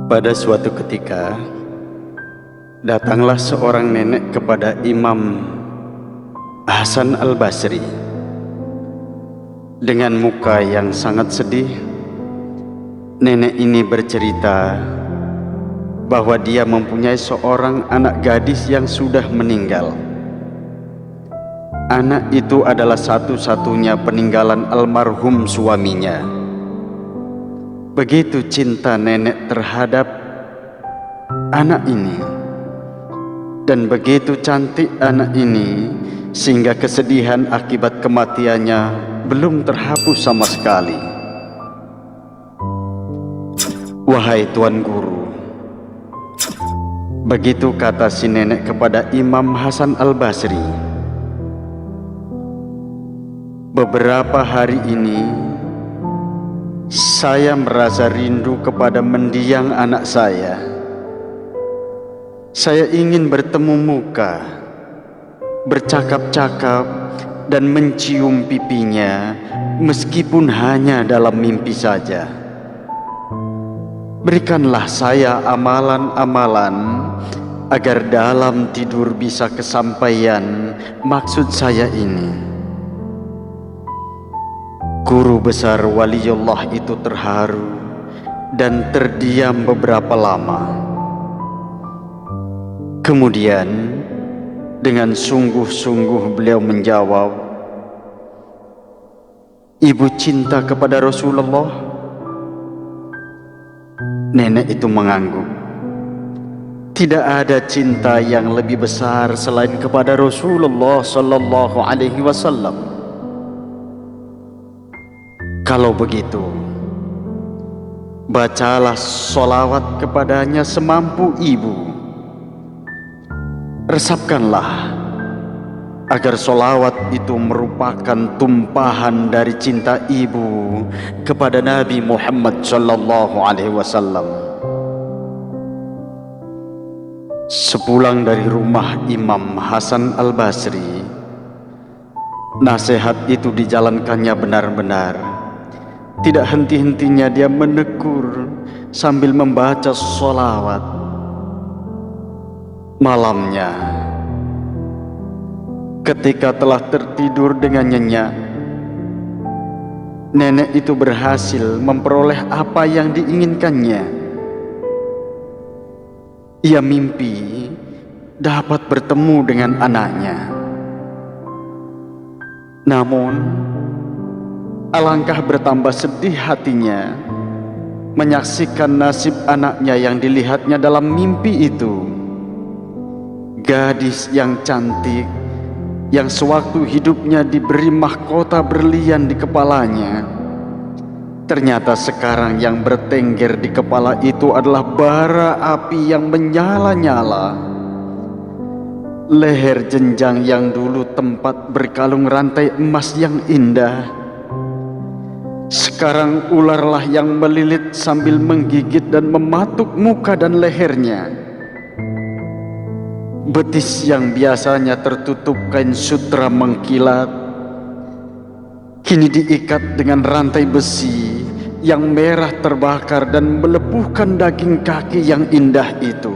Pada suatu ketika, datanglah seorang nenek kepada Imam Hasan Al-Basri. Dengan muka yang sangat sedih, nenek ini bercerita bahwa dia mempunyai seorang anak gadis yang sudah meninggal. Anak itu adalah satu-satunya peninggalan almarhum suaminya. Begitu cinta nenek terhadap anak ini, dan begitu cantik anak ini, sehingga kesedihan akibat kematiannya belum terhapus sama sekali. Wahai Tuan Guru, begitu kata si nenek kepada Imam Hasan Al-Basri, beberapa hari ini saya merasa rindu kepada mendiang anak saya. Saya ingin bertemu muka, bercakap-cakap, dan mencium pipinya, meskipun hanya dalam mimpi saja. Berikanlah saya amalan-amalan agar dalam tidur bisa kesampaian maksud saya ini. Guru besar waliullah itu terharu dan terdiam beberapa lama. Kemudian dengan sungguh-sungguh beliau menjawab, "Ibu cinta kepada Rasulullah?" Nenek itu mengangguk. Tidak ada cinta yang lebih besar selain kepada Rasulullah sallallahu alaihi wasallam. Kalau begitu, bacalah sholawat kepadanya semampu ibu. Resapkanlah agar sholawat itu merupakan tumpahan dari cinta ibu kepada Nabi Muhammad sallallahu alaihi wasallam. Sepulang dari rumah Imam Hasan Al-Basri, nasihat itu dijalankannya benar-benar. Tidak henti-hentinya dia menegur sambil membaca sholawat. Malamnya, ketika telah tertidur dengan nyenyak, nenek itu berhasil memperoleh apa yang diinginkannya. Ia mimpi dapat bertemu dengan anaknya. Namun, alangkah bertambah sedih hatinya menyaksikan nasib anaknya yang dilihatnya dalam mimpi itu. Gadis yang cantik, yang sewaktu hidupnya diberi mahkota berlian di kepalanya, ternyata sekarang yang bertengger di kepala itu adalah bara api yang menyala-nyala. Leher jenjang yang dulu tempat berkalung rantai emas yang indah, sekarang ularlah yang melilit sambil menggigit dan mematuk muka dan lehernya. Betis yang biasanya tertutup kain sutra mengkilat, kini diikat dengan rantai besi yang merah terbakar dan melepuhkan daging kaki yang indah itu.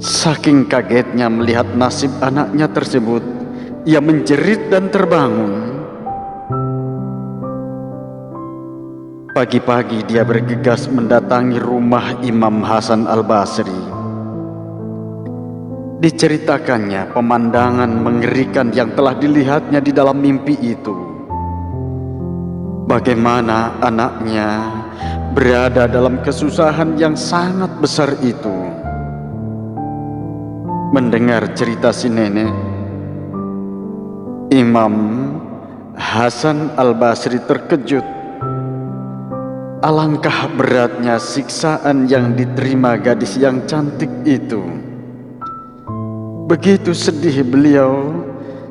Saking kagetnya melihat nasib anaknya tersebut, ia menjerit dan terbangun. Pagi-pagi dia bergegas mendatangi rumah Imam Hasan Al-Basri. Diceritakannya pemandangan mengerikan yang telah dilihatnya di dalam mimpi itu. Bagaimana anaknya berada dalam kesusahan yang sangat besar itu. Mendengar cerita si nenek, Imam Hasan Al-Basri terkejut. Alangkah beratnya siksaan yang diterima gadis yang cantik itu. Begitu sedih beliau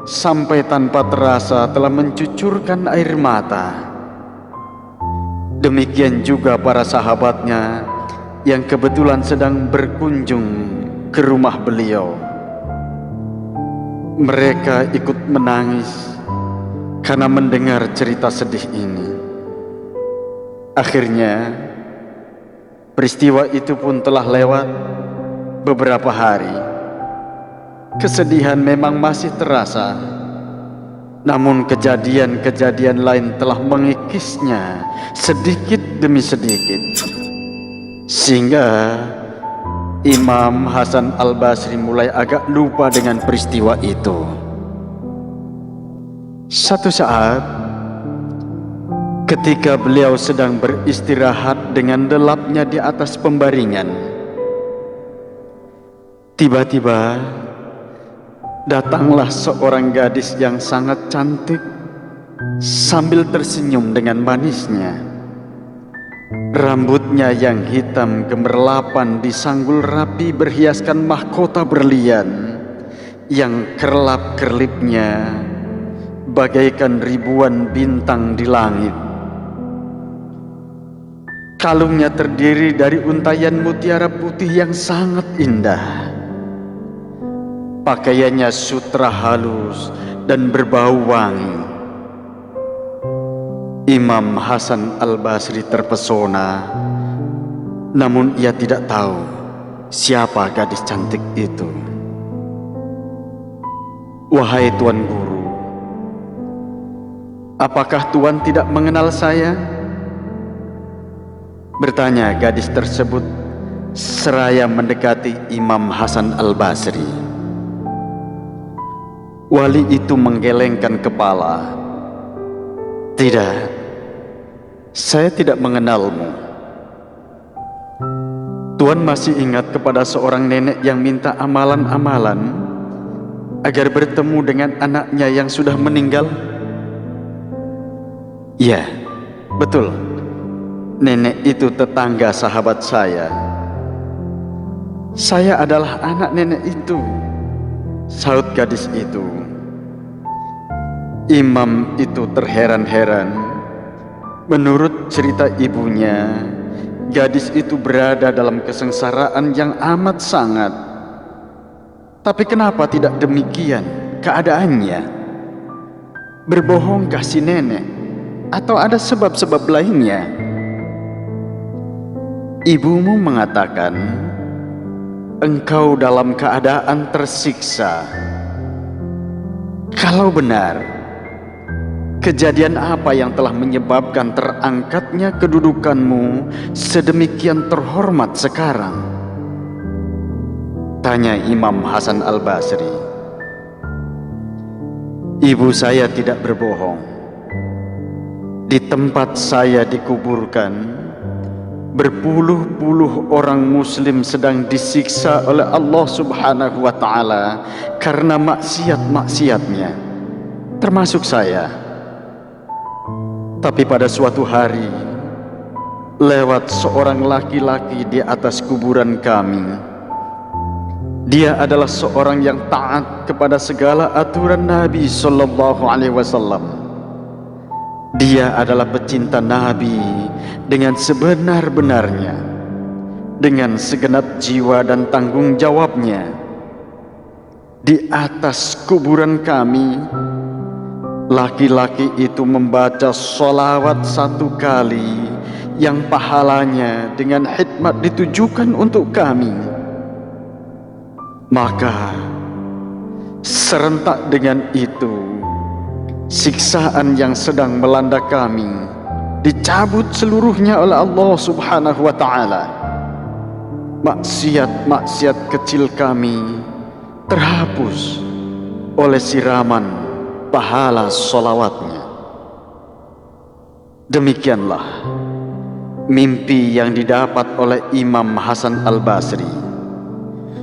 sampai tanpa terasa telah mencucurkan air mata. Demikian juga para sahabatnya yang kebetulan sedang berkunjung ke rumah beliau. Mereka ikut menangis karena mendengar cerita sedih ini. Akhirnya Peristiwa itu pun telah lewat beberapa hari. Kesedihan memang masih terasa, namun kejadian-kejadian lain telah mengikisnya sedikit demi sedikit, sehingga Imam Hasan Al-Basri mulai agak lupa dengan peristiwa itu. Satu saat, ketika beliau sedang beristirahat dengan lelapnya di atas pembaringan, tiba-tiba datanglah seorang gadis yang sangat cantik sambil tersenyum dengan manisnya. Rambutnya yang hitam gemerlapan disanggul rapi berhiaskan mahkota berlian yang kerlap-kerlipnya bagaikan ribuan bintang di langit. Kalungnya terdiri dari untayan mutiara putih yang sangat indah. Pakaiannya sutra halus dan berbau wangi. Imam Hasan Al-Basri terpesona, namun ia tidak tahu siapa gadis cantik itu. "Wahai Tuan Guru, apakah Tuan tidak mengenal saya?" bertanya gadis tersebut seraya mendekati Imam Hasan Al-Basri. Wali itu menggelengkan kepala. "Tidak, saya tidak mengenalmu." "Tuan masih ingat kepada seorang nenek yang minta amalan-amalan agar bertemu dengan anaknya yang sudah meninggal?" "Ya, betul. Nenek itu tetangga sahabat saya." "Saya adalah anak nenek itu," sahut gadis itu. Imam itu terheran-heran. Menurut cerita ibunya, gadis itu berada dalam kesengsaraan yang amat sangat. Tapi kenapa tidak demikian keadaannya? Berbohongkah si nenek? Atau ada sebab-sebab lainnya? "Ibumu mengatakan engkau dalam keadaan tersiksa. Kalau benar, kejadian apa yang telah menyebabkan terangkatnya kedudukanmu sedemikian terhormat sekarang?" tanya Imam Hasan Al-Basri. "Ibu saya tidak berbohong. Di tempat saya dikuburkan, berpuluh-puluh orang muslim sedang disiksa oleh Allah Subhanahu wa ta'ala karena maksiat-maksiatnya, termasuk saya. Tapi pada suatu hari, lewat seorang laki-laki di atas kuburan kami. Dia adalah seorang yang taat kepada segala aturan Nabi Sallallahu Alaihi Wasallam. Dia adalah pecinta Nabi dengan sebenar-benarnya, dengan segenap jiwa dan tanggung jawabnya. Di atas kuburan kami, laki-laki itu membaca sholawat 1 kali yang pahalanya dengan khidmat ditujukan untuk kami. Maka serentak dengan itu, siksaan yang sedang melanda kami dicabut seluruhnya oleh Allah Subhanahu wa ta'ala. Maksiat-maksiat kecil kami terhapus oleh siraman pahala sholawatnya." Demikianlah mimpi yang didapat oleh Imam Hasan Al-Basri.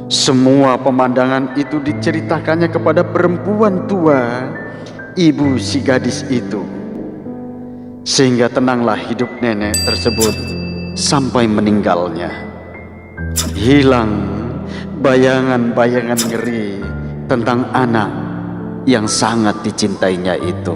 Semua pemandangan itu diceritakannya kepada perempuan tua, ibu si gadis itu, sehingga tenanglah hidup nenek tersebut sampai meninggalnya. Hilang bayangan-bayangan ngeri tentang anak yang sangat dicintainya itu.